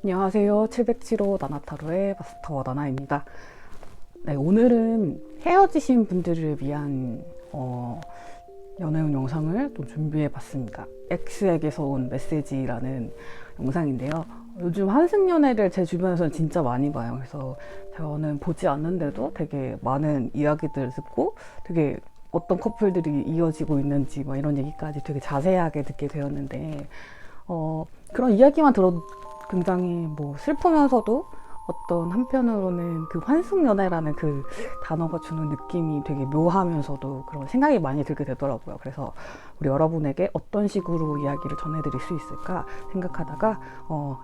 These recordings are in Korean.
안녕하세요. 707호 나나타로의 마스터 나나입니다. 네, 오늘은 헤어지신 분들을 위한 연애운 영상을 또 준비해 봤습니다. X에게서 온 메시지라는 영상인데요. 요즘 환승연애를 제 주변에서는 진짜 많이 봐요. 그래서 저는 보지 않는데도 되게 많은 이야기들을 듣고 되게 어떤 커플들이 이어지고 있는지 뭐 이런 얘기까지 되게 자세하게 듣게 되었는데 그런 이야기만 들어도 굉장히 뭐 슬프면서도 어떤 한편으로는 그 환승연애라는 그 단어가 주는 느낌이 되게 묘하면서도 그런 생각이 많이 들게 되더라고요. 그래서 우리 여러분에게 어떤 식으로 이야기를 전해드릴 수 있을까 생각하다가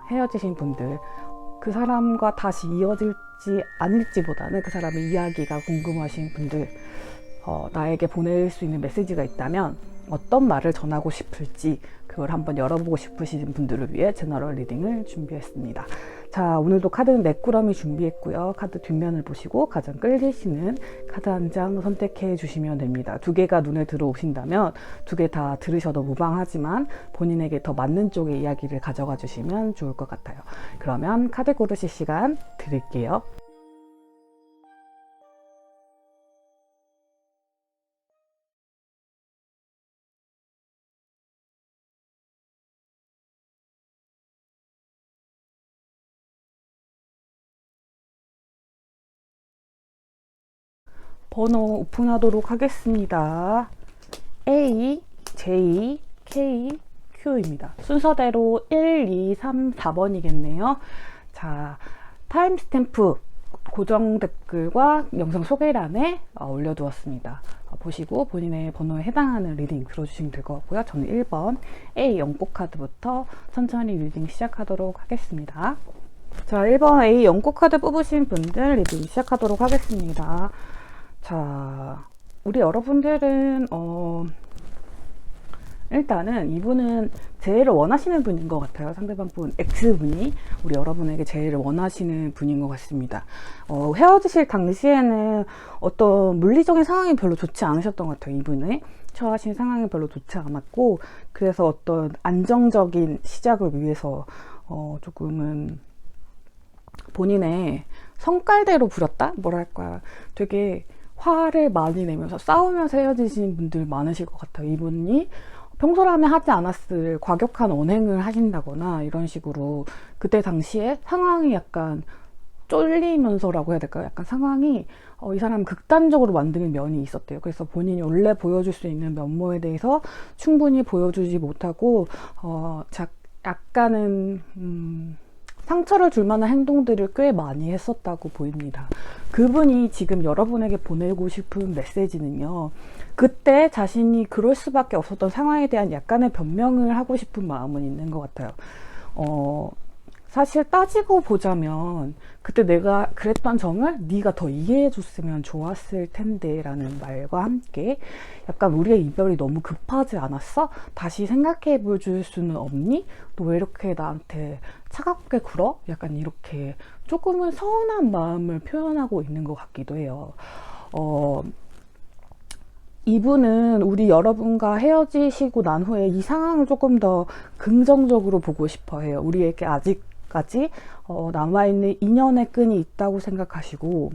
헤어지신 분들, 그 사람과 다시 이어질지 아닐지보다는 그 사람의 이야기가 궁금하신 분들, 나에게 보낼 수 있는 메시지가 있다면 어떤 말을 전하고 싶을지 그걸 한번 열어보고 싶으신 분들을 위해 제너럴 리딩을 준비했습니다. 자, 오늘도 카드는 4꾸러미 준비했고요. 카드 뒷면을 보시고 가장 끌리시는 카드 한 장 선택해 주시면 됩니다. 2개가 눈에 들어오신다면 2개 다 들으셔도 무방하지만 본인에게 더 맞는 쪽의 이야기를 가져가 주시면 좋을 것 같아요. 그러면 카드 고르실 시간 드릴게요. 번호 오픈하도록 하겠습니다. A, J, K, Q입니다. 순서대로 1, 2, 3, 4번이겠네요. 자, 타임스탬프 고정 댓글과 영상 소개란에 올려두었습니다. 보시고 본인의 번호에 해당하는 리딩 들어주시면 될 것 같고요. 저는 1번 A 연꽃 카드부터 천천히 리딩 시작하도록 하겠습니다. 자, 1번 A 연꽃 카드 뽑으신 분들 리딩 시작하도록 하겠습니다. 자, 우리 여러분들은 일단은 이분은 재회를 원하시는 분인 것 같아요. 상대방 분 X분이 우리 여러분에게 재회를 원하시는 분인 것 같습니다. 헤어지실 당시에는 어떤 물리적인 상황이 별로 좋지 않으셨던 것 같아요. 이분의 처하신 상황이 별로 좋지 않았고, 그래서 어떤 안정적인 시작을 위해서 조금은 본인의 성깔대로 부렸다? 뭐랄까, 되게 화를 많이 내면서 싸우면서 헤어지신 분들 많으실 것 같아요. 이분이 평소라면 하지 않았을 과격한 언행을 하신다거나 이런 식으로 그때 당시에 상황이 약간 쫄리면서라고 해야 될까요? 약간 상황이 이 사람 극단적으로 만드는 면이 있었대요. 그래서 본인이 원래 보여줄 수 있는 면모에 대해서 충분히 보여주지 못하고 약간은 상처를 줄 만한 행동들을 꽤 많이 했었다고 보입니다. 그분이 지금 여러분에게 보내고 싶은 메시지는요, 그때 자신이 그럴 수밖에 없었던 상황에 대한 약간의 변명을 하고 싶은 마음은 있는 것 같아요. 사실 따지고 보자면 그때 내가 그랬던 점을 네가 더 이해해 줬으면 좋았을 텐데 라는 말과 함께 약간 우리의 이별이 너무 급하지 않았어? 다시 생각해 볼 수는 없니? 너 왜 이렇게 나한테 차갑게 굴어? 약간 이렇게 조금은 서운한 마음을 표현하고 있는 것 같기도 해요. 이분은 우리 여러분과 헤어지시고 난 후에 이 상황을 조금 더 긍정적으로 보고 싶어 해요. 우리에게 아직까지 남아있는 인연의 끈이 있다고 생각하시고,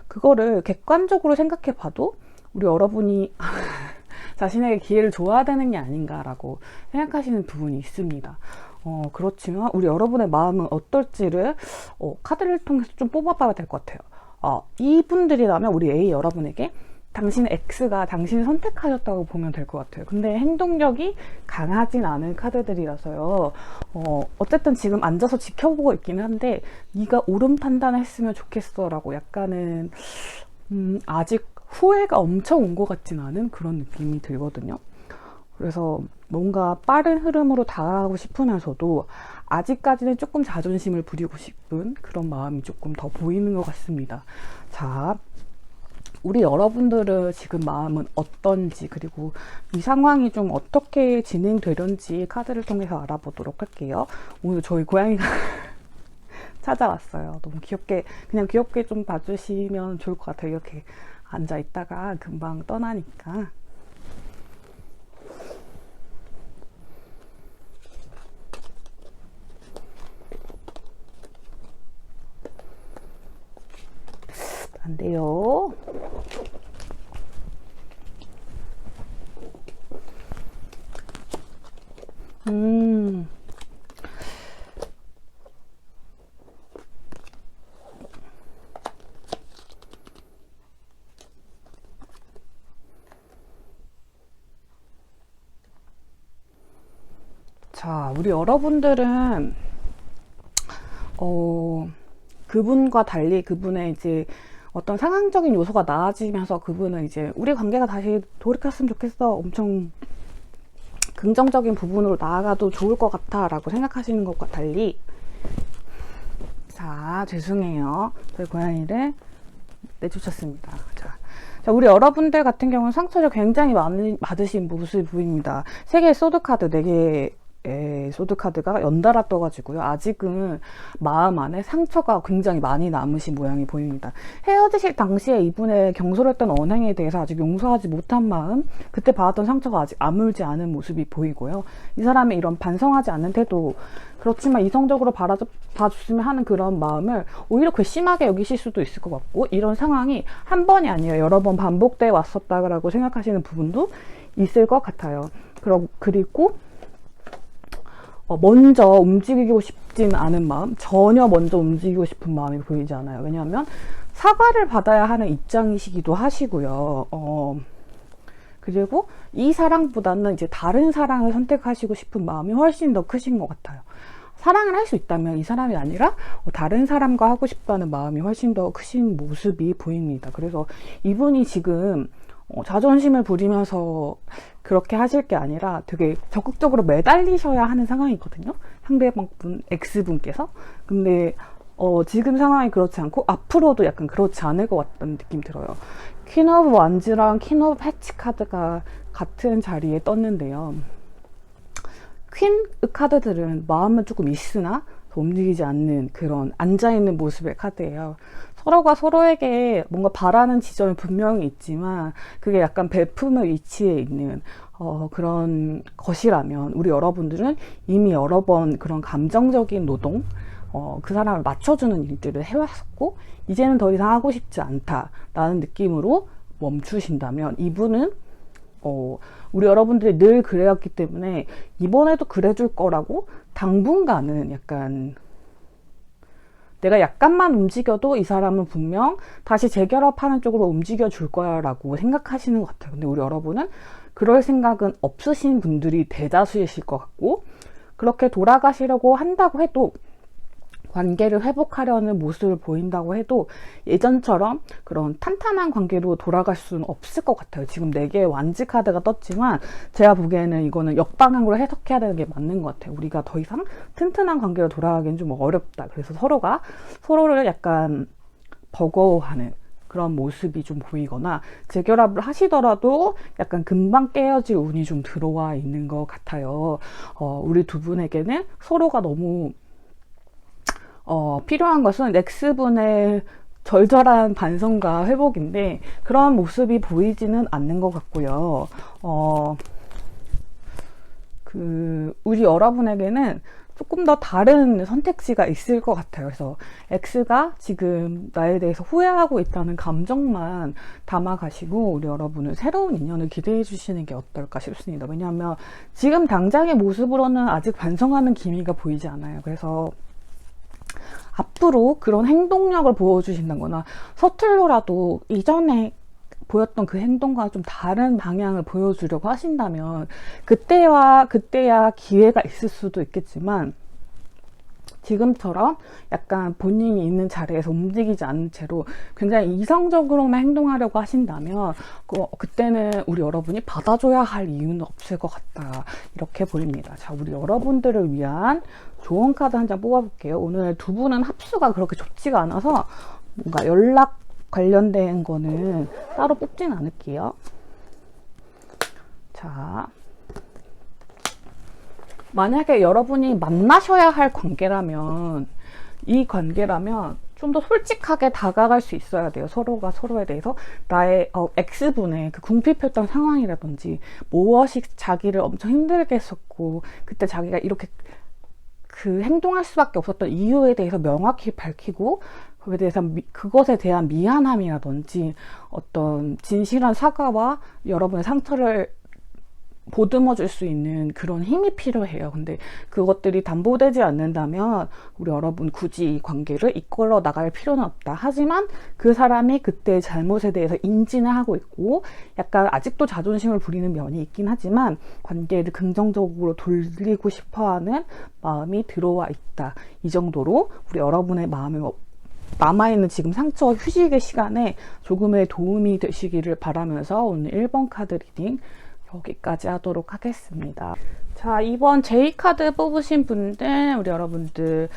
그거를 객관적으로 생각해 봐도 우리 여러분이 자신에게 기회를 줘야 되는 게 아닌가라고 생각하시는 부분이 있습니다. 그렇지만 우리 여러분의 마음은 어떨지를 카드를 통해서 좀 뽑아봐야 될 것 같아요. 이분들이라면 우리 A 여러분에게 당신 X가 당신을 선택하셨다고 보면 될 것 같아요. 근데 행동력이 강하진 않은 카드들이라서요. 어쨌든 지금 앉아서 지켜보고 있기는 한데 네가 옳은 판단을 했으면 좋겠어 라고 약간은 아직 후회가 엄청 온 것 같진 않은 그런 느낌이 들거든요. 그래서 뭔가 빠른 흐름으로 다가가고 싶으면서도 아직까지는 조금 자존심을 부리고 싶은 그런 마음이 조금 더 보이는 것 같습니다. 자, 우리 여러분들은 지금 마음은 어떤지, 그리고 이 상황이 좀 어떻게 진행되는지 카드를 통해서 알아보도록 할게요. 오늘 저희 고양이가 찾아왔어요. 너무 귀엽게, 그냥 귀엽게 좀 봐주시면 좋을 것 같아요. 이렇게 앉아 있다가 금방 떠나니까. 안 돼요. 자, 우리 여러분들은 그분과 달리 그분의 이제 어떤 상황적인 요소가 나아지면서 그분은 이제 우리 관계가 다시 돌이켰으면 좋겠어, 엄청 긍정적인 부분으로 나아가도 좋을 것 같아 라고 생각하시는 것과 달리, 자, 죄송해요, 저희 고양이를 내쫓았습니다. 자, 우리 여러분들 같은 경우는 상처를 굉장히 많이 받으신 모습이 보입니다. 3개의 소드카드, 4개의 소드카드가 연달아 떠가지고요. 아직은 마음 안에 상처가 굉장히 많이 남으신 모양이 보입니다. 헤어지실 당시에 이분의 경솔했던 언행에 대해서 아직 용서하지 못한 마음, 그때 받았던 상처가 아직 아물지 않은 모습이 보이고요. 이 사람의 이런 반성하지 않는 태도, 그렇지만 이성적으로 봐줬으면 하는 그런 마음을 오히려 괘씸하게 여기실 수도 있을 것 같고, 이런 상황이 한 번이 아니에요. 여러 번 반복돼 왔었다고 생각하시는 부분도 있을 것 같아요. 그리고 먼저 움직이고 싶진 않은 마음, 전혀 먼저 움직이고 싶은 마음이 보이지 않아요. 왜냐하면 사과를 받아야 하는 입장이시기도 하시고요. 그리고 이 사랑보다는 이제 다른 사랑을 선택하시고 싶은 마음이 훨씬 더 크신 것 같아요. 사랑을 할 수 있다면 이 사람이 아니라 다른 사람과 하고 싶다는 마음이 훨씬 더 크신 모습이 보입니다. 그래서 이분이 지금 자존심을 부리면서 그렇게 하실 게 아니라 되게 적극적으로 매달리셔야 하는 상황이거든요. 상대방 분, X분께서. 근데 지금 상황이 그렇지 않고 앞으로도 약간 그렇지 않을 것 같다는 느낌 들어요. 퀸 오브 완즈랑 퀸 오브 패치 카드가 같은 자리에 떴는데요. 퀸 카드들은 마음은 조금 있으나 움직이지 않는 그런 앉아있는 모습의 카드예요. 서로가 서로에게 뭔가 바라는 지점이 분명히 있지만 그게 약간 베품의 위치에 있는 그런 것이라면, 우리 여러분들은 이미 여러 번 그런 감정적인 노동, 그 사람을 맞춰주는 일들을 해왔었고 이제는 더 이상 하고 싶지 않다라는 느낌으로 멈추신다면, 이분은 우리 여러분들이 늘 그래왔기 때문에 이번에도 그래줄 거라고 당분간은 약간, 내가 약간만 움직여도 이 사람은 분명 다시 재결합하는 쪽으로 움직여 줄 거야 라고 생각하시는 것 같아요. 근데 우리 여러분은 그럴 생각은 없으신 분들이 대다수이실 것 같고, 그렇게 돌아가시려고 한다고 해도, 관계를 회복하려는 모습을 보인다고 해도 예전처럼 그런 탄탄한 관계로 돌아갈 수는 없을 것 같아요. 지금 4개의 완지 카드가 떴지만 제가 보기에는 이거는 역방향으로 해석해야 되는 게 맞는 것 같아요. 우리가 더 이상 튼튼한 관계로 돌아가기는 좀 어렵다. 그래서 서로가 서로를 약간 버거워하는 그런 모습이 좀 보이거나, 재결합을 하시더라도 약간 금방 깨어질 운이 좀 들어와 있는 것 같아요. 우리 두 분에게는 서로가 너무 필요한 것은 X분의 절절한 반성과 회복인데 그런 모습이 보이지는 않는 것 같고요. 우리 여러분에게는 조금 더 다른 선택지가 있을 것 같아요. 그래서 X가 지금 나에 대해서 후회하고 있다는 감정만 담아가시고 우리 여러분은 새로운 인연을 기대해 주시는 게 어떨까 싶습니다. 왜냐하면 지금 당장의 모습으로는 아직 반성하는 기미가 보이지 않아요. 그래서 앞으로 그런 행동력을 보여주신다거나 서툴러라도 이전에 보였던 그 행동과 좀 다른 방향을 보여주려고 하신다면 그때야 기회가 있을 수도 있겠지만, 지금처럼 약간 본인이 있는 자리에서 움직이지 않는 채로 굉장히 이성적으로만 행동하려고 하신다면 그때는 우리 여러분이 받아줘야 할 이유는 없을 것 같다, 이렇게 보입니다. 자, 우리 여러분들을 위한 조언 카드 한 장 뽑아볼게요. 오늘 두 분은 합수가 그렇게 좋지가 않아서 뭔가 연락 관련된 거는 따로 뽑진 않을게요. 자, 만약에 여러분이 만나셔야 할 관계라면, 이 관계라면 좀 더 솔직하게 다가갈 수 있어야 돼요. 서로가 서로에 대해서 나의 X분의 그 궁핍했던 상황이라든지 무엇이 자기를 엄청 힘들게 했었고 그때 자기가 이렇게 그 행동할 수밖에 없었던 이유에 대해서 명확히 밝히고 그것에 대한 미안함이라든지 어떤 진실한 사과와 여러분의 상처를 보듬어 줄 수 있는 그런 힘이 필요해요. 근데 그것들이 담보되지 않는다면 우리 여러분 굳이 이 관계를 이끌어 나갈 필요는 없다. 하지만 그 사람이 그때의 잘못에 대해서 인지는 하고 있고 약간 아직도 자존심을 부리는 면이 있긴 하지만 관계를 긍정적으로 돌리고 싶어하는 마음이 들어와 있다. 이 정도로 우리 여러분의 마음에 남아있는 지금 상처와 휴식의 시간에 조금의 도움이 되시기를 바라면서 오늘 1번 카드 리딩 여기까지 하도록 하겠습니다. 자, 이번 J카드 뽑으신 분들, 우리 여러분들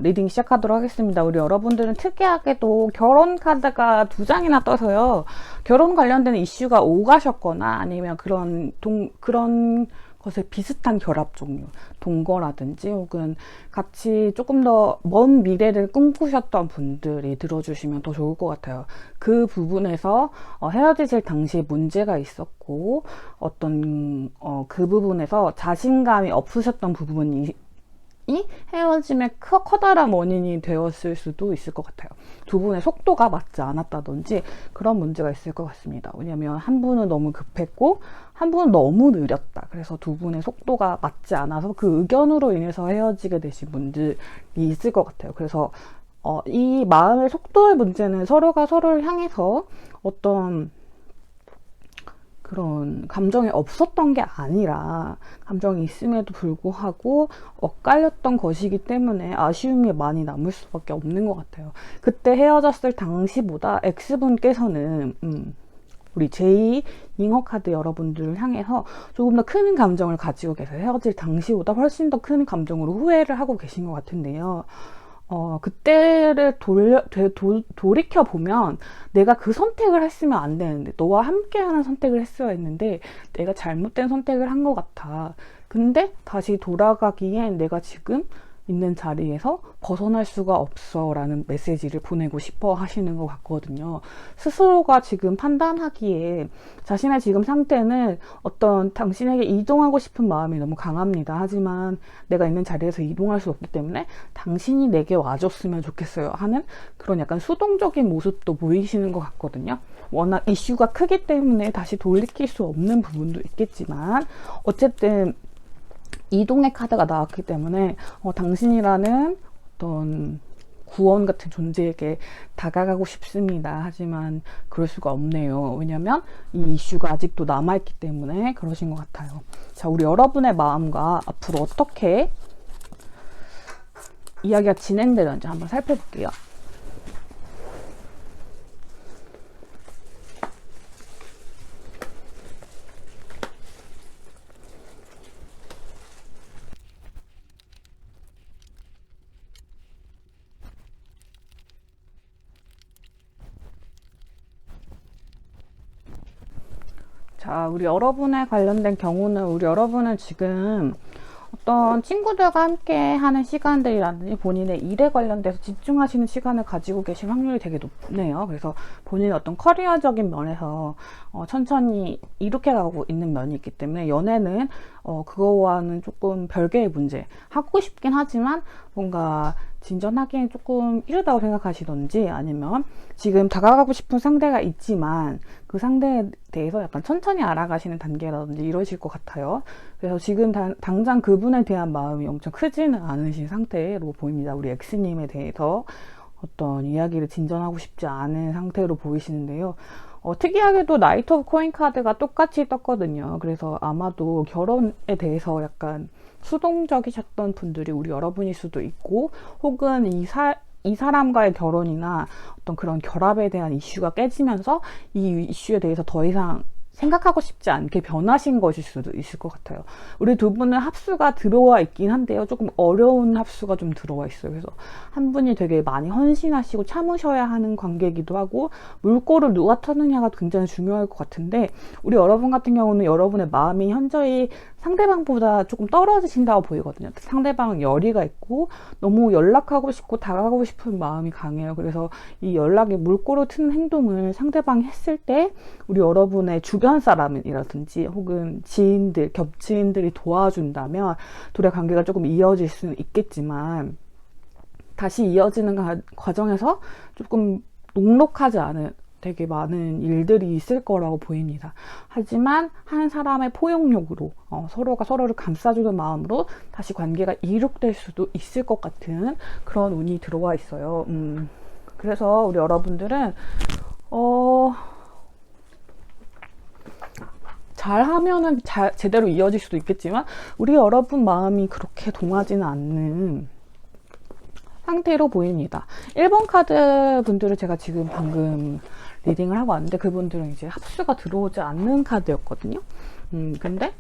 리딩 시작하도록 하겠습니다. 우리 여러분들은 특이하게도 결혼 카드가 2장이나 떠서요. 결혼 관련된 이슈가 오가셨거나 아니면 그런 것에 비슷한 결합 종류, 동거라든지 혹은 같이 조금 더 먼 미래를 꿈꾸셨던 분들이 들어주시면 더 좋을 것 같아요. 그 부분에서 헤어지실 당시에 문제가 있었고 어떤 그 부분에서 자신감이 없으셨던 부분이 헤어짐의 커다란 원인이 되었을 수도 있을 것 같아요. 두 분의 속도가 맞지 않았다든지 그런 문제가 있을 것 같습니다. 왜냐면 한 분은 너무 급했고 한 분은 너무 느렸다. 그래서 두 분의 속도가 맞지 않아서 그 의견으로 인해서 헤어지게 되신 분들이 있을 것 같아요. 그래서 이 마음의 속도의 문제는 서로가 서로를 향해서 어떤 그런 감정이 없었던 게 아니라 감정이 있음에도 불구하고 엇갈렸던 것이기 때문에 아쉬움이 많이 남을 수밖에 없는 것 같아요. 그때 헤어졌을 당시보다 X분께서는 우리 제2 잉어 카드 여러분들을 향해서 조금 더 큰 감정을 가지고 계세요. 헤어질 당시보다 훨씬 더 큰 감정으로 후회를 하고 계신 것 같은데요. 그때를 돌이켜보면 내가 그 선택을 했으면 안 되는데 너와 함께하는 선택을 했어야 했는데 내가 잘못된 선택을 한 것 같아. 근데 다시 돌아가기엔 내가 지금 있는 자리에서 벗어날 수가 없어 라는 메시지를 보내고 싶어 하시는 것 같거든요. 스스로가 지금 판단하기에 자신의 지금 상태는 어떤 당신에게 이동하고 싶은 마음이 너무 강합니다. 하지만 내가 있는 자리에서 이동할 수 없기 때문에 당신이 내게 와줬으면 좋겠어요 하는 그런 약간 수동적인 모습도 보이시는 것 같거든요. 워낙 이슈가 크기 때문에 다시 돌이킬 수 없는 부분도 있겠지만 어쨌든 이동의 카드가 나왔기 때문에 당신이라는 어떤 구원 같은 존재에게 다가가고 싶습니다. 하지만 그럴 수가 없네요. 왜냐면 이 이슈가 아직도 남아있기 때문에 그러신 것 같아요. 자, 우리 여러분의 마음과 앞으로 어떻게 이야기가 진행되는지 한번 살펴볼게요. 자, 우리 여러분에 관련된 경우는 우리 여러분은 지금 어떤 친구들과 함께 하는 시간들이라든지 본인의 일에 관련돼서 집중하시는 시간을 가지고 계신 확률이 되게 높네요. 그래서 본인의 어떤 커리어적인 면에서 천천히 이렇게 가고 있는 면이 있기 때문에 연애는 그거와는 조금 별개의 문제. 하고 싶긴 하지만 뭔가 진전하기엔 조금 이르다고 생각하시던지 아니면 지금 다가가고 싶은 상대가 있지만 그 상대에 대해서 약간 천천히 알아가시는 단계라든지 이러실 것 같아요. 그래서 지금 당장 그분에 대한 마음이 엄청 크지는 않으신 상태로 보입니다. 우리 X님에 대해서 어떤 이야기를 진전하고 싶지 않은 상태로 보이시는데요. 특이하게도 나이트 오브 코인 카드가 똑같이 떴거든요. 그래서 아마도 결혼에 대해서 약간 수동적이셨던 분들이 우리 여러분일 수도 있고 혹은 이 사람과의 결혼이나 어떤 그런 결합에 대한 이슈가 깨지면서 이 이슈에 대해서 더 이상 생각하고 싶지 않게 변하신 것일 수도 있을 것 같아요. 우리 두 분은 합수가 들어와 있긴 한데요. 조금 어려운 합수가 좀 들어와 있어요. 그래서 한 분이 되게 많이 헌신하시고 참으셔야 하는 관계이기도 하고 물꼬를 누가 터느냐가 굉장히 중요할 것 같은데 우리 여러분 같은 경우는 여러분의 마음이 현저히 상대방보다 조금 떨어지신다고 보이거든요. 상대방은 열의가 있고 너무 연락하고 싶고 다가가고 싶은 마음이 강해요. 그래서 이 연락에 물꼬를 트는 행동을 상대방이 했을 때 우리 여러분의 주변 사람이라든지 혹은 지인들, 겹지인들이 도와준다면 둘의 관계가 조금 이어질 수는 있겠지만 다시 이어지는 과정에서 조금 녹록하지 않은 되게 많은 일들이 있을 거라고 보입니다. 하지만 한 사람의 포용력으로 서로가 서로를 감싸주는 마음으로 다시 관계가 이룩될 수도 있을 것 같은 그런 운이 들어와 있어요. 그래서 우리 여러분들은 잘하면은 제대로 이어질 수도 있겠지만 우리 여러분 마음이 그렇게 동하지는 않는 상태로 보입니다. 1번 카드 분들을 제가 지금 방금 리딩을 하고 왔는데 그분들은 이제 합수가 들어오지 않는 카드였거든요. 근데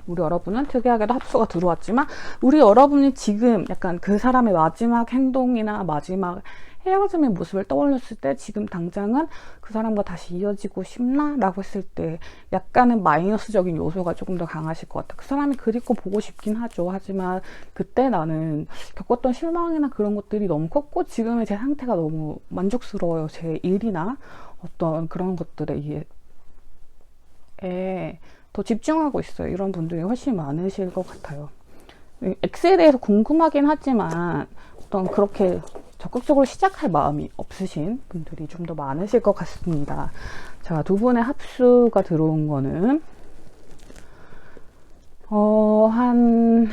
우리 여러분은 특이하게도 합수가 들어왔지만 우리 여러분이 지금 약간 그 사람의 마지막 행동이나 마지막 헤어짐의 모습을 떠올렸을 때 지금 당장은 그 사람과 다시 이어지고 싶나? 라고 했을 때 약간은 마이너스적인 요소가 조금 더 강하실 것 같아요. 그 사람이 그립고 보고 싶긴 하죠. 하지만 그때 나는 겪었던 실망이나 그런 것들이 너무 컸고 지금의 제 상태가 너무 만족스러워요. 제 일이나 어떤 그런 것들에 더 집중하고 있어요. 이런 분들이 훨씬 많으실 것 같아요. X에 대해서 궁금하긴 하지만 어떤 그렇게 적극적으로 시작할 마음이 없으신 분들이 좀 더 많으실 것 같습니다. 자, 두 분의 합수가 들어온 거는 한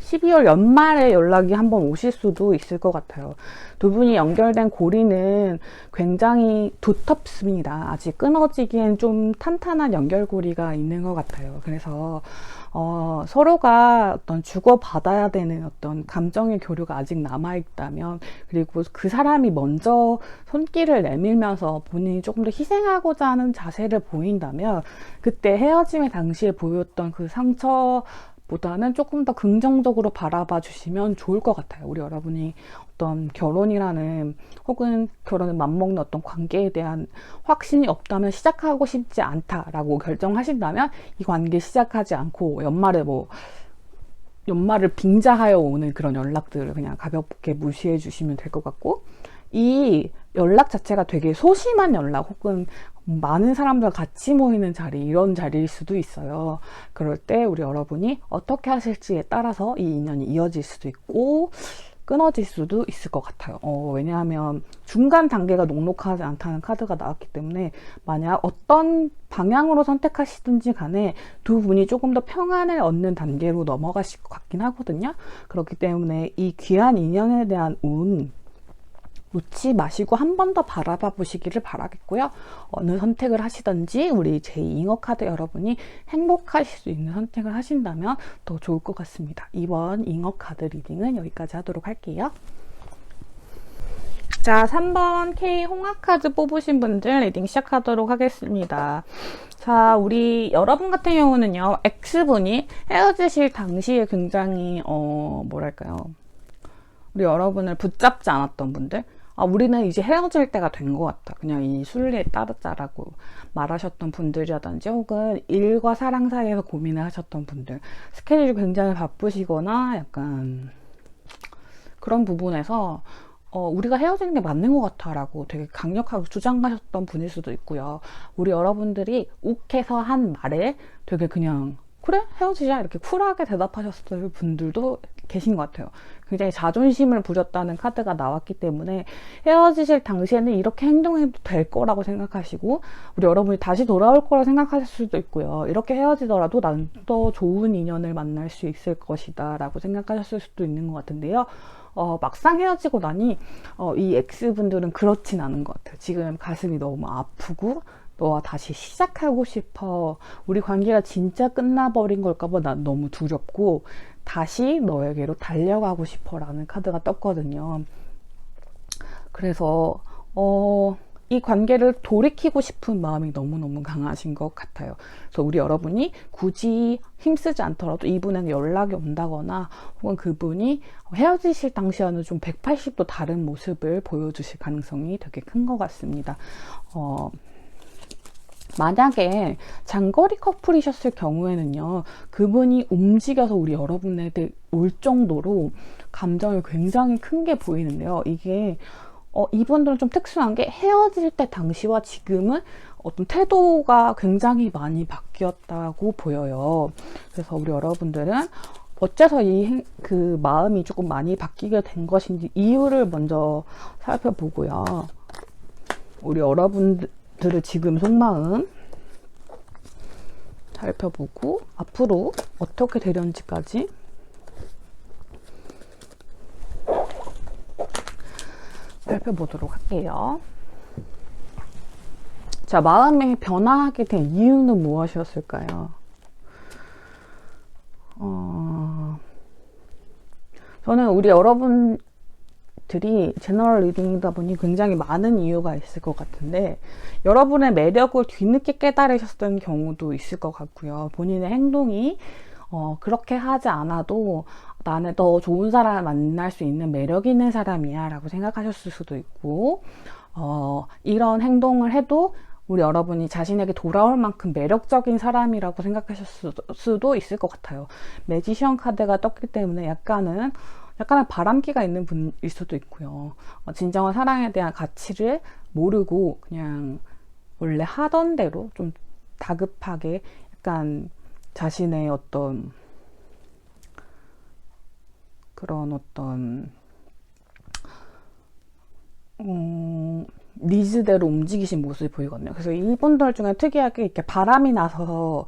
12월 연말에 연락이 한번 오실 수도 있을 것 같아요. 두 분이 연결된 고리는 굉장히 두텁습니다. 아직 끊어지기엔 좀 탄탄한 연결고리가 있는 것 같아요. 그래서 서로가 어떤 주고받아야 되는 어떤 감정의 교류가 아직 남아있다면, 그리고 그 사람이 먼저 손길을 내밀면서 본인이 조금 더 희생하고자 하는 자세를 보인다면, 그때 헤어짐의 당시에 보였던 그 상처보다는 조금 더 긍정적으로 바라봐 주시면 좋을 것 같아요. 우리 여러분이 어떤 결혼이라는 혹은 결혼을 맞먹는 어떤 관계에 대한 확신이 없다면, 시작하고 싶지 않다라고 결정하신다면 이 관계 시작하지 않고 연말을 빙자하여 오는 그런 연락들을 그냥 가볍게 무시해 주시면 될 것 같고, 이 연락 자체가 되게 소심한 연락 혹은 많은 사람들 같이 모이는 자리, 이런 자리일 수도 있어요. 그럴 때 우리 여러분이 어떻게 하실지에 따라서 이 인연이 이어질 수도 있고 끊어질 수도 있을 것 같아요. 왜냐하면 중간 단계가 녹록하지 않다는 카드가 나왔기 때문에, 만약 어떤 방향으로 선택하시든지 간에 두 분이 조금 더 평안을 얻는 단계로 넘어가실 것 같긴 하거든요. 그렇기 때문에 이 귀한 인연에 대한 운 놓지 마시고 한 번 더 바라봐 보시기를 바라겠고요. 어느 선택을 하시든지 우리 제2잉어 카드 여러분이 행복하실 수 있는 선택을 하신다면 더 좋을 것 같습니다. 이번 잉어 카드 리딩은 여기까지 하도록 할게요. 자, 3번 K 홍합 카드 뽑으신 분들 리딩 시작하도록 하겠습니다. 자, 우리 여러분 같은 경우는요, X분이 헤어지실 당시에 굉장히 뭐랄까요, 우리 여러분을 붙잡지 않았던 분들, 우리는 이제 헤어질 때가 된 것 같다, 그냥 이 순리에 따르자라고 말하셨던 분들이라든지, 혹은 일과 사랑 사이에서 고민을 하셨던 분들, 스케줄이 굉장히 바쁘시거나 약간 그런 부분에서 우리가 헤어지는 게 맞는 것 같아 라고 되게 강력하게 주장하셨던 분일 수도 있고요. 우리 여러분들이 욱해서 한 말에 되게 그냥 그래 헤어지자 이렇게 쿨하게 대답하셨을 분들도 계신 것 같아요. 굉장히 자존심을 부렸다는 카드가 나왔기 때문에 헤어지실 당시에는 이렇게 행동해도 될 거라고 생각하시고, 우리 여러분이 다시 돌아올 거라고 생각하실 수도 있고요. 이렇게 헤어지더라도 난 더 좋은 인연을 만날 수 있을 것이다 라고 생각하셨을 수도 있는 것 같은데요. 막상 헤어지고 나니 이 X분들은 그렇진 않은 것 같아요. 지금 가슴이 너무 아프고 너와 다시 시작하고 싶어, 우리 관계가 진짜 끝나버린 걸까봐 난 너무 두렵고 다시 너에게로 달려가고 싶어 라는 카드가 떴거든요. 그래서 이 관계를 돌이키고 싶은 마음이 너무너무 강하신 것 같아요. 그래서 우리 여러분이 굳이 힘쓰지 않더라도 이분에게 연락이 온다거나 혹은 그분이 헤어지실 당시와는 좀 180도 다른 모습을 보여주실 가능성이 되게 큰 것 같습니다. 만약에 장거리 커플이셨을 경우에는요, 그분이 움직여서 우리 여러분에게 올 정도로 감정이 굉장히 큰 게 보이는데요. 이게 이분들은 좀 특수한 게 헤어질 때 당시와 지금은 어떤 태도가 굉장히 많이 바뀌었다고 보여요. 그래서 우리 여러분들은 어째서 그 마음이 조금 많이 바뀌게 된 것인지 이유를 먼저 살펴보고요. 우리 여러분들의 지금 속마음 살펴보고 앞으로 어떻게 되려는지까지 살펴보도록 할게요. 자, 마음이 변화하게 된 이유는 무엇이었을까요? 저는 우리 여러분들이 제너럴 리딩이다 보니 굉장히 많은 이유가 있을 것 같은데, 여러분의 매력을 뒤늦게 깨달으셨던 경우도 있을 것 같고요. 본인의 행동이 그렇게 하지 않아도 나는 더 좋은 사람을 만날 수 있는 매력 있는 사람이야 라고 생각하셨을 수도 있고, 이런 행동을 해도 우리 여러분이 자신에게 돌아올 만큼 매력적인 사람이라고 생각하셨을 수도 있을 것 같아요. 매지션 카드가 떴기 때문에 약간은 바람기가 있는 분일 수도 있고요. 진정한 사랑에 대한 가치를 모르고 그냥 원래 하던 대로 좀 다급하게 약간 자신의 어떤 그런 어떤 니즈대로 움직이신 모습이 보이거든요. 그래서 이분들 중에 특이하게 이렇게 바람이 나서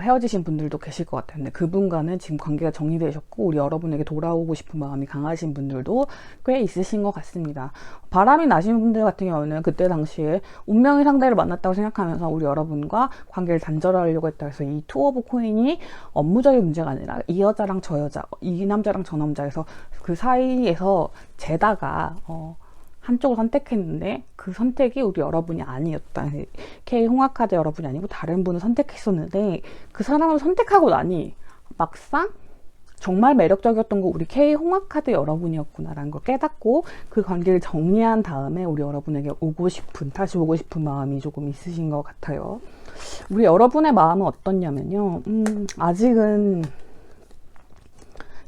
헤어지신 분들도 계실 것 같아요. 근데 그분과는 지금 관계가 정리되셨고 우리 여러분에게 돌아오고 싶은 마음이 강하신 분들도 꽤 있으신 것 같습니다. 바람이 나신 분들 같은 경우는 그때 당시에 운명의 상대를 만났다고 생각하면서 우리 여러분과 관계를 단절하려고 했다. 그래서 이 투 오브 코인이 업무적인 문제가 아니라 이 여자랑 저 여자, 이 남자랑 저 남자에서 그 사이에서 재다가 한쪽을 선택했는데 그 선택이 우리 여러분이 아니었다. K 홍화카드 여러분이 아니고 다른 분을 선택했었는데 그 사람을 선택하고 나니 막상 정말 매력적이었던 거 우리 K 홍화카드 여러분이었구나라는 걸 깨닫고 그 관계를 정리한 다음에 우리 여러분에게 다시 오고 싶은 마음이 조금 있으신 것 같아요. 우리 여러분의 마음은 어떻냐면요. 아직은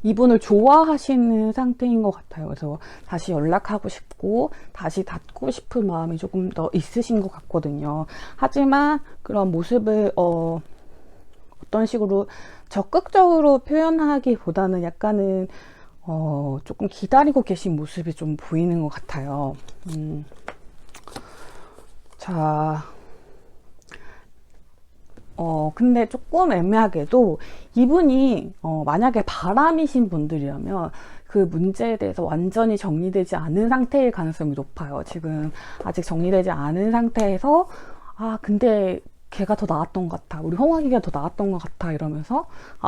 이분을 좋아하시는 상태인 것 같아요. 그래서 다시 연락하고 싶고 다시 닫고 싶은 마음이 조금 더 있으신 것 같거든요. 하지만 그런 모습을 어떤 식으로 적극적으로 표현하기보다는 약간은 조금 기다리고 계신 모습이 좀 보이는 것 같아요. 자, 근데 조금 애매하게도 이분이 만약에 바람이신 분들이라면 그 문제에 대해서 완전히 정리되지 않은 상태일 가능성이 높아요. 지금 아직 정리되지 않은 상태에서 근데 걔가 더 나았던 것 같아, 우리 홍학이가 더 나았던 것 같아 이러면서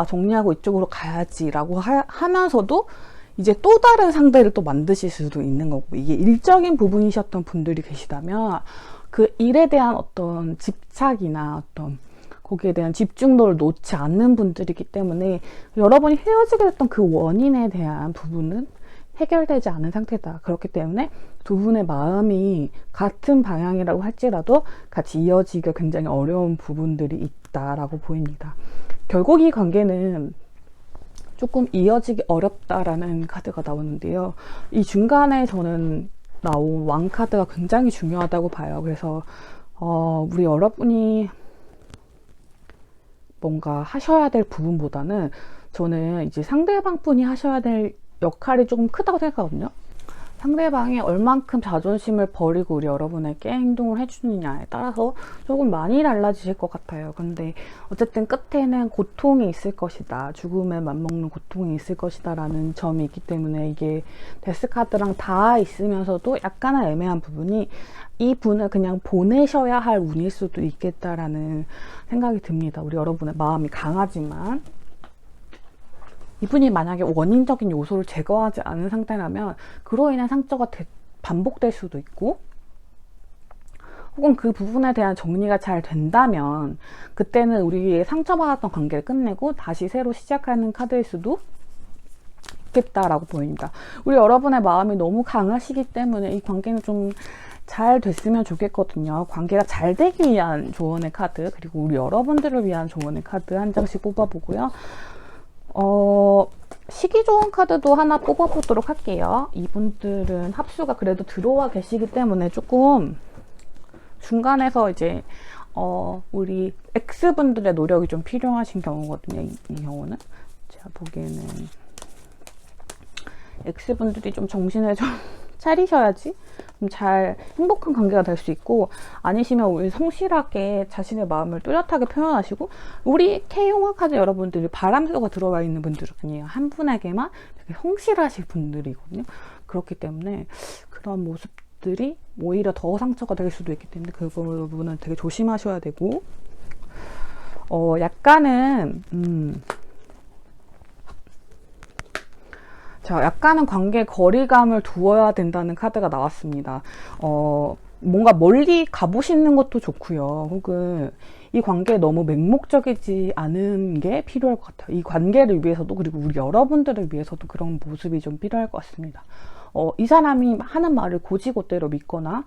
정리하고 이쪽으로 가야지 라고 하면서도 이제 또 다른 상대를 또 만드실 수도 있는 거고, 이게 일적인 부분이셨던 분들이 계시다면 그 일에 대한 어떤 집착이나 어떤 거기에 대한 집중도를 놓지 않는 분들이기 때문에 여러분이 헤어지게 됐던 그 원인에 대한 부분은 해결되지 않은 상태다. 그렇기 때문에 두 분의 마음이 같은 방향이라고 할지라도 같이 이어지기가 굉장히 어려운 부분들이 있다라고 보입니다. 결국 이 관계는 조금 이어지기 어렵다라는 카드가 나오는데요. 이 중간에 저는 나온 왕 카드가 굉장히 중요하다고 봐요. 그래서 우리 여러분이 뭔가 하셔야 될 부분보다는 저는 이제 상대방 분이 하셔야 될 역할이 조금 크다고 생각하거든요. 상대방이 얼만큼 자존심을 버리고 우리 여러분에게 행동을 해주느냐에 따라서 조금 많이 달라지실 것 같아요. 근데 어쨌든 끝에는 고통이 있을 것이다, 죽음에 맞먹는 고통이 있을 것이다 라는 점이 있기 때문에 이게 데스카드랑 다 있으면서도 약간은 애매한 부분이 이 분을 그냥 보내셔야 할 운일 수도 있겠다라는 생각이 듭니다. 우리 여러분의 마음이 강하지만 이분이 만약에 원인적인 요소를 제거하지 않은 상태라면 그로 인한 상처가 반복될 수도 있고, 혹은 그 부분에 대한 정리가 잘 된다면 그때는 우리의 상처받았던 관계를 끝내고 다시 새로 시작하는 카드일 수도 있겠다라고 보입니다. 우리 여러분의 마음이 너무 강하시기 때문에 이 관계는 좀 잘 됐으면 좋겠거든요. 관계가 잘 되기 위한 조언의 카드, 그리고 우리 여러분들을 위한 조언의 카드 한 장씩 뽑아보고요. 시기 좋은 카드도 하나 뽑아보도록 할게요. 이분들은 합수가 그래도 들어와 계시기 때문에 조금 중간에서 이제 우리 X분들의 노력이 좀 필요하신 경우거든요. 이 경우는 제가 보기에는 X분들이 좀 정신을 좀 차리셔야지 좀 잘 행복한 관계가 될 수 있고, 아니시면 우리 성실하게 자신의 마음을 뚜렷하게 표현하시고, 우리 K용화 카드 여러분들이 바람수가 들어와 있는 분들은 아니에요. 한 분에게만 되게 성실하실 분들이거든요. 그렇기 때문에 그런 모습들이 오히려 더 상처가 될 수도 있기 때문에 그 부분은 되게 조심하셔야 되고, 약간은 자, 약간은 관계 거리감을 두어야 된다는 카드가 나왔습니다. 뭔가 멀리 가보시는 것도 좋고요. 혹은 이 관계에 너무 맹목적이지 않은 게 필요할 것 같아요. 이 관계를 위해서도, 그리고 우리 여러분들을 위해서도 그런 모습이 좀 필요할 것 같습니다. 이 사람이 하는 말을 고지고대로 믿거나,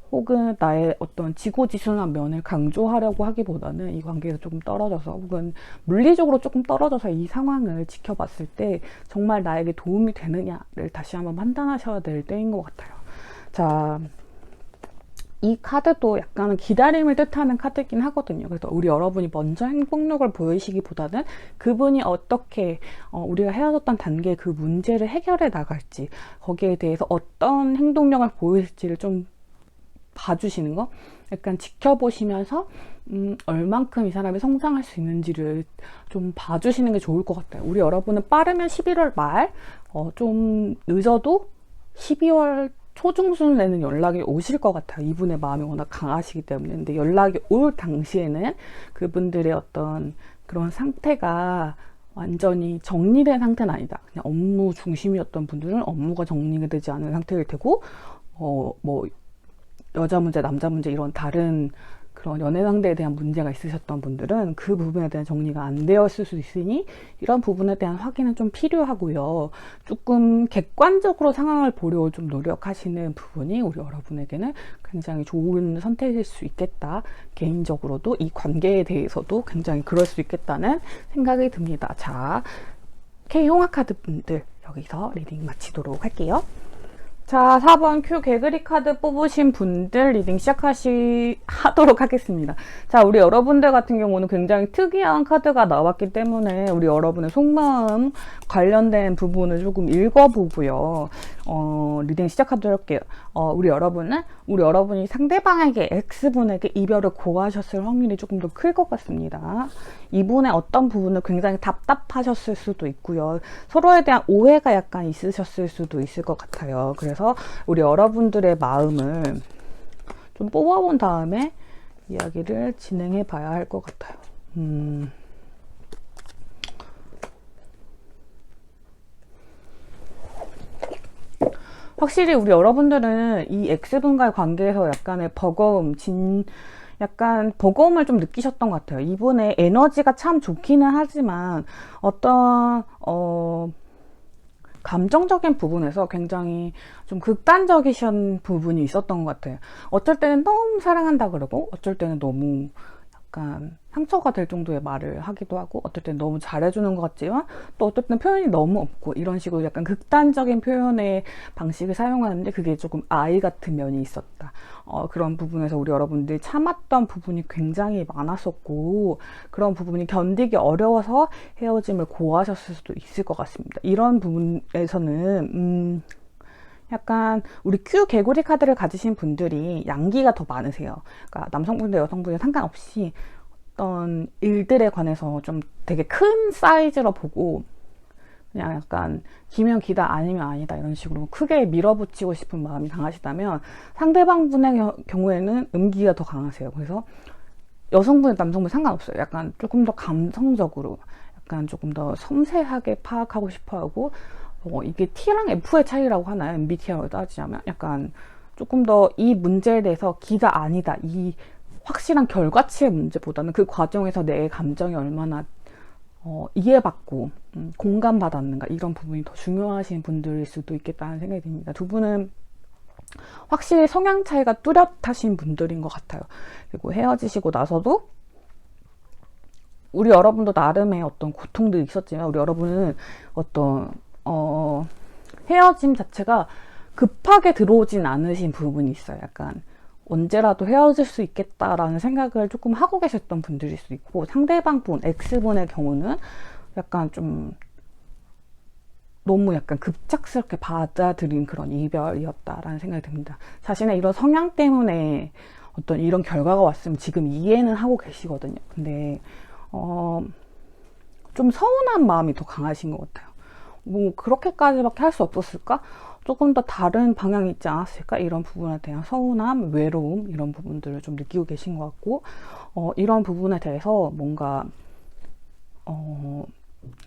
혹은 나의 어떤 지고지순한 면을 강조하려고 하기보다는 이 관계에서 조금 떨어져서, 혹은 물리적으로 조금 떨어져서 이 상황을 지켜봤을 때 정말 나에게 도움이 되느냐를 다시 한번 판단하셔야 될 때인 것 같아요. 자, 이 카드도 약간은 기다림을 뜻하는 카드긴 하거든요. 그래서 우리 여러분이 먼저 행복력을 보이시기보다는 그분이 어떻게 우리가 헤어졌던 단계의 그 문제를 해결해 나갈지, 거기에 대해서 어떤 행동력을 보일지를 좀 봐주시는 거, 약간 지켜보시면서 얼만큼 이 사람이 성장할 수 있는지를 좀 봐주시는 게 좋을 것 같아요. 우리 여러분은 빠르면 11월 말, 좀 늦어도 12월 초중순 내는 연락이 오실 것 같아요. 이분의 마음이 워낙 강하시기 때문에. 근데 연락이 올 당시에는 그분들의 어떤 그런 상태가 완전히 정리된 상태는 아니다. 그냥 업무 중심이었던 분들은 업무가 정리가 되지 않은 상태일 테고, 뭐 여자 문제, 남자 문제 이런 다른 그런 연애 상대에 대한 문제가 있으셨던 분들은 그 부분에 대한 정리가 안 되었을 수 있으니 이런 부분에 대한 확인은 좀 필요하고요. 조금 객관적으로 상황을 보려 좀 노력하시는 부분이 우리 여러분에게는 굉장히 좋은 선택일 수 있겠다. 개인적으로도 이 관계에 대해서도 굉장히 그럴 수 있겠다는 생각이 듭니다. 자, K용화 카드 분들 여기서 리딩 마치도록 할게요. 자, 4번 큐 개구리 카드 뽑으신 분들 리딩 하도록 하겠습니다. 자, 우리 여러분들 같은 경우는 굉장히 특이한 카드가 나왔기 때문에 우리 여러분의 속마음 관련된 부분을 조금 읽어보고요. 리딩 시작하도록 할게요. 우리 여러분이 상대방에게, X분에게 이별을 고하셨을 확률이 조금 더 클 것 같습니다. 이분의 어떤 부분을 굉장히 답답하셨을 수도 있고요. 서로에 대한 오해가 약간 있으셨을 수도 있을 것 같아요. 그래서 우리 여러분들의 마음을 좀 뽑아본 다음에 이야기를 진행해 봐야 할 것 같아요. 확실히 우리 여러분들은 이 X분과의 관계에서 약간의 약간 버거움을 좀 느끼셨던 것 같아요. 이분의 에너지가 참 좋기는 하지만 어떤 감정적인 부분에서 굉장히 좀 극단적이신 부분이 있었던 것 같아요. 어쩔 때는 너무 사랑한다 그러고, 어쩔 때는 너무 약간 상처가 될 정도의 말을 하기도 하고, 어떨 때는 너무 잘해주는 것 같지만 또 어떨 때는 표현이 너무 없고, 이런 식으로 약간 극단적인 표현의 방식을 사용하는데 그게 조금 아이 같은 면이 있었다. 그런 부분에서 우리 여러분들이 참았던 부분이 굉장히 많았었고, 그런 부분이 견디기 어려워서 헤어짐을 고하셨을 수도 있을 것 같습니다. 이런 부분에서는 약간 우리 Q 개구리 카드를 가지신 분들이 양기가 더 많으세요. 그러니까 남성분들, 여성분들 상관없이 어떤 일들에 관해서 좀 되게 큰 사이즈로 보고, 그냥 약간 기면 기다 아니면 아니다 이런 식으로 크게 밀어붙이고 싶은 마음이 강하시다면, 상대방 분의 경우에는 음기가 더 강하세요. 그래서 여성분, 남성분 상관없어요. 약간 조금 더 감성적으로, 약간 조금 더 섬세하게 파악하고 싶어 하고, 이게 T랑 F의 차이라고 하나요? MBTI로 따지자면 약간 조금 더 이 문제에 대해서 기다 아니다, 이 확실한 결과치의 문제보다는 그 과정에서 내 감정이 얼마나 이해받고 공감받았는가, 이런 부분이 더 중요하신 분들일 수도 있겠다는 생각이 듭니다. 두 분은 확실히 성향 차이가 뚜렷하신 분들인 것 같아요. 그리고 헤어지시고 나서도 우리 여러분도 나름의 어떤 고통들이 있었지만 우리 여러분은 어떤 헤어짐 자체가 급하게 들어오진 않으신 부분이 있어요. 약간 언제라도 헤어질 수 있겠다라는 생각을 조금 하고 계셨던 분들일 수 있고, 상대방 분, X분의 경우는 약간 좀 너무 약간 급작스럽게 받아들인 그런 이별이었다라는 생각이 듭니다. 자신의 이런 성향 때문에 어떤 이런 결과가 왔으면 지금 이해는 하고 계시거든요. 근데 좀 서운한 마음이 더 강하신 것 같아요. 뭐 그렇게까지밖에 할 수 없었을까? 조금 더 다른 방향이 있지 않았을까? 이런 부분에 대한 서운함, 외로움 이런 부분들을 좀 느끼고 계신 것 같고, 이런 부분에 대해서 뭔가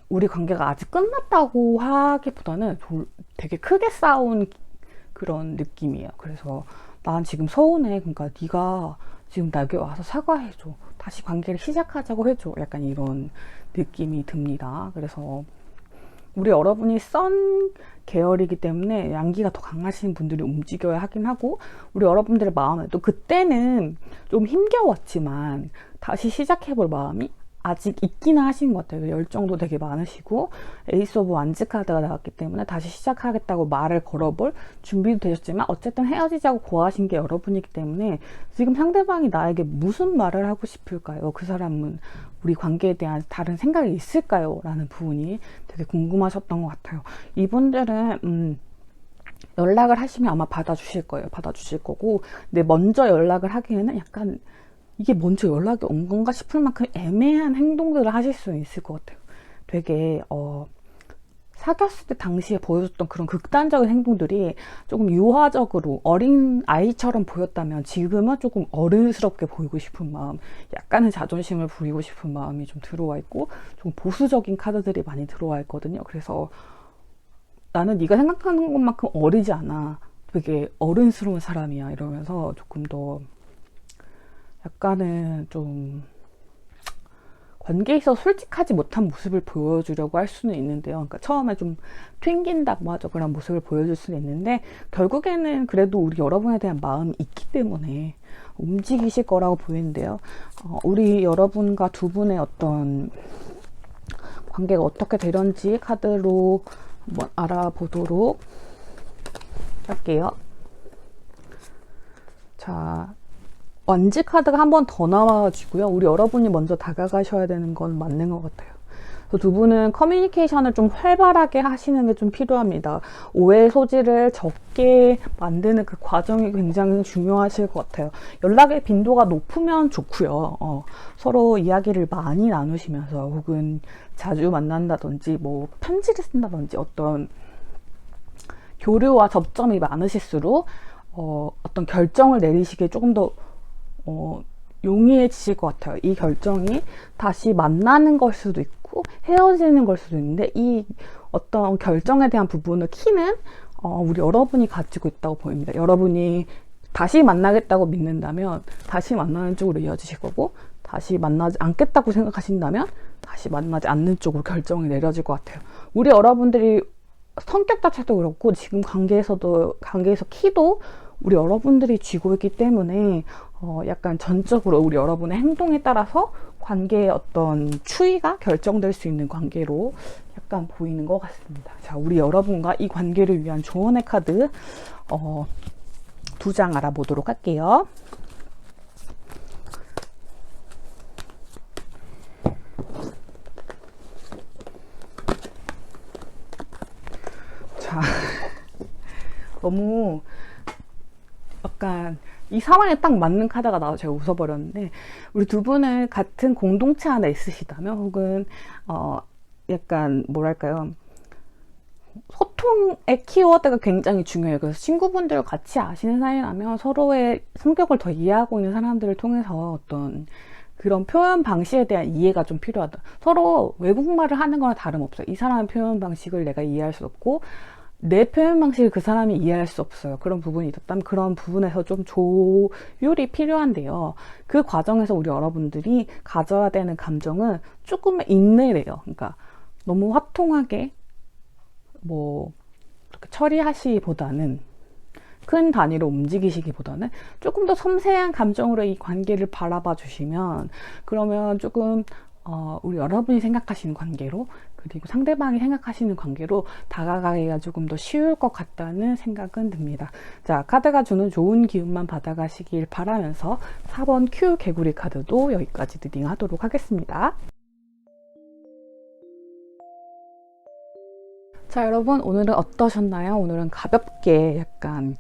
우리 관계가 아직 끝났다고 하기보다는 되게 크게 싸운 그런 느낌이에요. 그래서 난 지금 서운해. 그러니까 네가 지금 나에게 와서 사과해줘. 다시 관계를 시작하자고 해줘. 약간 이런 느낌이 듭니다. 그래서 우리 여러분이 썬 계열이기 때문에 양기가 더 강하신 분들이 움직여야 하긴 하고, 우리 여러분들의 마음에도 그때는 좀 힘겨웠지만 다시 시작해볼 마음이 아직 있기는 하신 것 같아요. 열정도 되게 많으시고, 에이스 오브 완즈 카드가 나왔기 때문에 다시 시작하겠다고 말을 걸어볼 준비도 되셨지만, 어쨌든 헤어지자고 고하신 게 여러분이기 때문에 지금 상대방이 나에게 무슨 말을 하고 싶을까요? 그 사람은 우리 관계에 대한 다른 생각이 있을까요? 라는 부분이 되게 궁금하셨던 것 같아요. 이분들은 연락을 하시면 아마 받아주실 거예요. 받아주실 거고, 근데 먼저 연락을 하기에는 약간 이게 먼저 연락이 온 건가 싶을 만큼 애매한 행동들을 하실 수 있을 것 같아요. 되게 사귀었을 때 당시에 보여줬던 그런 극단적인 행동들이 조금 유화적으로 어린 아이처럼 보였다면, 지금은 조금 어른스럽게 보이고 싶은 마음, 약간은 자존심을 부리고 싶은 마음이 좀 들어와 있고, 좀 보수적인 카드들이 많이 들어와 있거든요. 그래서 나는 네가 생각하는 것만큼 어리지 않아, 되게 어른스러운 사람이야, 이러면서 조금 더 약간은 좀 관계에 있어서 솔직하지 못한 모습을 보여주려고 할 수는 있는데요. 그러니까 처음에 좀 튕긴다고 하죠. 그런 모습을 보여줄 수는 있는데, 결국에는 그래도 우리 여러분에 대한 마음이 있기 때문에 움직이실 거라고 보이는데요. 우리 여러분과 두 분의 어떤 관계가 어떻게 되는지 카드로 한번 알아보도록 할게요. 자, 완지 카드가 한 번 더 나와가지고요. 우리 여러분이 먼저 다가가셔야 되는 건 맞는 것 같아요. 두 분은 커뮤니케이션을 좀 활발하게 하시는 게 좀 필요합니다. 오해 소지를 적게 만드는 그 과정이 굉장히 중요하실 것 같아요. 연락의 빈도가 높으면 좋고요. 서로 이야기를 많이 나누시면서, 혹은 자주 만난다든지 뭐 편지를 쓴다든지 어떤 교류와 접점이 많으실수록 어떤 결정을 내리시기에 조금 더 용이해지실 것 같아요. 이 결정이 다시 만나는 걸 수도 있고 헤어지는 걸 수도 있는데, 이 어떤 결정에 대한 부분을 키는 우리 여러분이 가지고 있다고 보입니다. 여러분이 다시 만나겠다고 믿는다면 다시 만나는 쪽으로 이어지실 거고, 다시 만나지 않겠다고 생각하신다면 다시 만나지 않는 쪽으로 결정이 내려질 것 같아요. 우리 여러분들이 성격 자체도 그렇고 지금 관계에서 키도 우리 여러분들이 쥐고 있기 때문에 약간 전적으로 우리 여러분의 행동에 따라서 관계의 어떤 추이가 결정될 수 있는 관계로 약간 보이는 것 같습니다. 자, 우리 여러분과 이 관계를 위한 조언의 카드 2장 알아보도록 할게요. 자, 너무 약간 이 상황에 딱 맞는 카드가 나와서 제가 웃어버렸는데, 우리 두 분은 같은 공동체 안에 있으시다면, 혹은 약간 뭐랄까요, 소통의 키워드가 굉장히 중요해요. 그래서 친구분들과 같이 아시는 사이라면 서로의 성격을 더 이해하고 있는 사람들을 통해서 어떤 그런 표현 방식에 대한 이해가 좀 필요하다. 서로 외국말을 하는 거나 다름없어요. 이 사람의 표현 방식을 내가 이해할 수 없고 내 표현 방식을 그 사람이 이해할 수 없어요. 그런 부분이 있었다면 그런 부분에서 좀 조율이 필요한데요. 그 과정에서 우리 여러분들이 가져야 되는 감정은 조금 인내래요. 그러니까 너무 화통하게 뭐 이렇게 처리하시기보다는 큰 단위로 움직이시기보다는 조금 더 섬세한 감정으로 이 관계를 바라봐 주시면, 그러면 조금 우리 여러분이 생각하시는 관계로, 그리고 상대방이 생각하시는 관계로 다가가기가 조금 더 쉬울 것 같다는 생각은 듭니다. 자, 카드가 주는 좋은 기운만 받아가시길 바라면서 4번 Q 개구리 카드도 여기까지 리딩하도록 하겠습니다. 자, 여러분 오늘은 어떠셨나요? 오늘은 가볍게 약간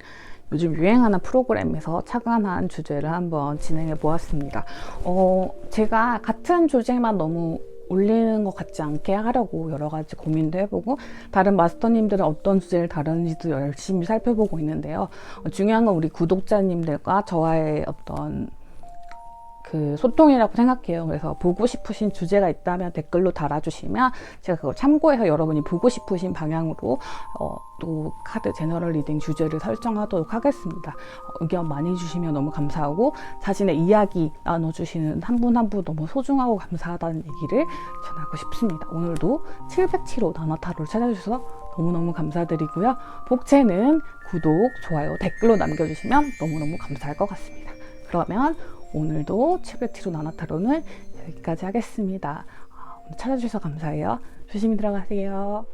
요즘 유행하는 프로그램에서 착안한 주제를 한번 진행해 보았습니다. 제가 같은 주제만 너무 올리는 것 같지 않게 하려고 여러 가지 고민도 해보고, 다른 마스터님들은 어떤 주제를 다루는지도 열심히 살펴보고 있는데요. 중요한 건 우리 구독자님들과 저와의 어떤 그 소통이라고 생각해요. 그래서 보고 싶으신 주제가 있다면 댓글로 달아주시면 제가 그걸 참고해서 여러분이 보고 싶으신 방향으로 또 카드 제너럴 리딩 주제를 설정하도록 하겠습니다. 의견 많이 주시면 너무 감사하고, 자신의 이야기 나눠주시는 한 분 한 분 너무 소중하고 감사하다는 얘기를 전하고 싶습니다. 오늘도 707호 나나타로를 찾아주셔서 너무너무 감사드리고요. 복채는 구독, 좋아요, 댓글로 남겨주시면 너무너무 감사할 것 같습니다. 그러면 오늘도 707호 나나타로는 여기까지 하겠습니다. 오늘 찾아주셔서 감사해요. 조심히 들어가세요.